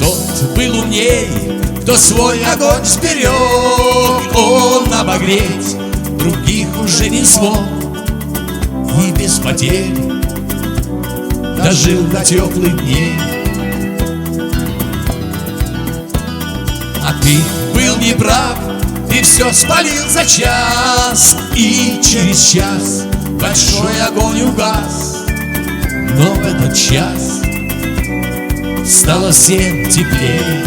Тот был умней, кто свой огонь сберег. Он обогреть других уже не смог и без потерь дожил до теплых дней. А ты был неправ, ты все спалил за час, и через час большой огонь угас. Но в этот час стало всем теплее.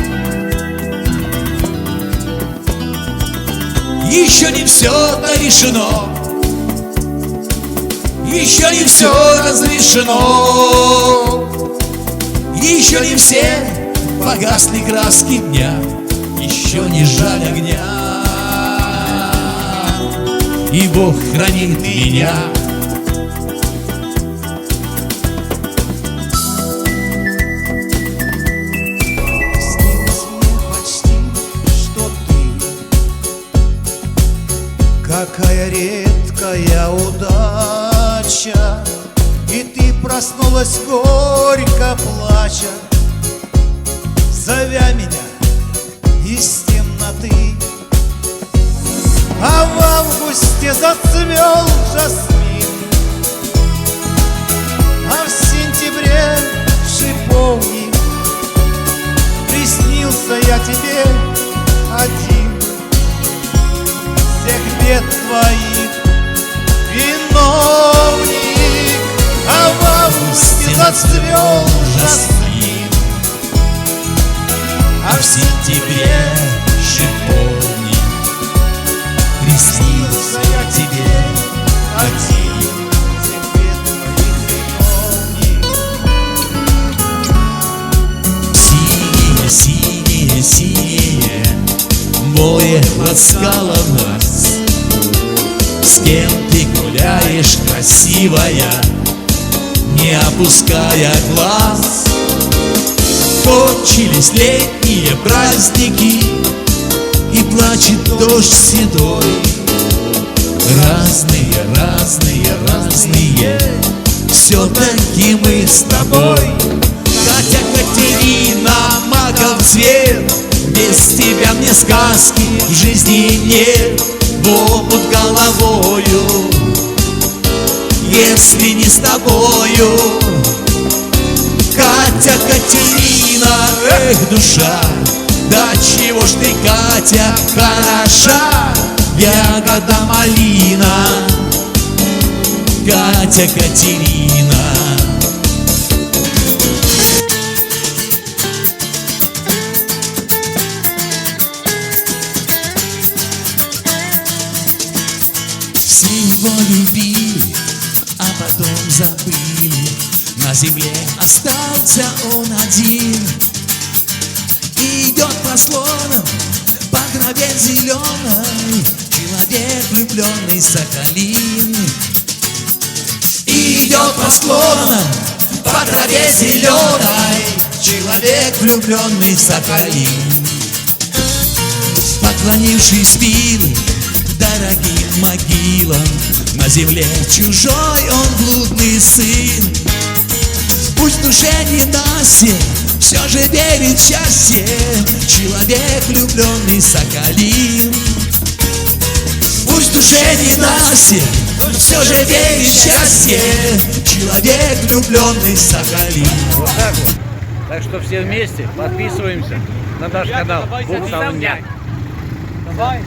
Еще не все-то решено, еще не все разрешено, еще не все погасли краски дня, еще не жаль огня, и Бог хранит меня. Снилось мне почти, что ты какая редкая удача, и ты проснулась горько плача, зовя меня из темноты. А в августе зацвел жасмин, а в сентябре шиповник. Приснился я тебе один, всех бед твоих виновник. А в августе зацвел жасмин, а в сентябре шиповник. Приснился я тебе один, всех бед твоих виновник. Синее, синее, синее море ласкало нас. С кем ты гуляешь, красивая, не опуская глаз? Кончились летние праздники, и плачет дождь седой. Разные, разные, разные, все-таки мы с тобой. Катя, Катерина, маков цвет, без тебя мне сказки в жизни нет. В омут головою, если не с тобою. Катя, Катерина, эх, душа, да чего ж ты, Катя, хороша, ягода малина, Катя, Катерина. Все его любили, а потом забыли. На земле остался он один. Идет по склонам, по траве зеленой, человек влюбленный Сахалин. Идет по склонам, по траве зеленой, человек влюбленный Сахалин. Поклонившись спины дорогим могилам, на земле чужой он блудный сын. Пусть в душе ненастье, все же верит в счастье, человек влюбленный Сахалин. Пусть в душе ненастье, все же верит в счастье, человек влюбленный Сахалин. Вот так вот. Так что все вместе подписываемся на наш канал. Бог с нами. Давай.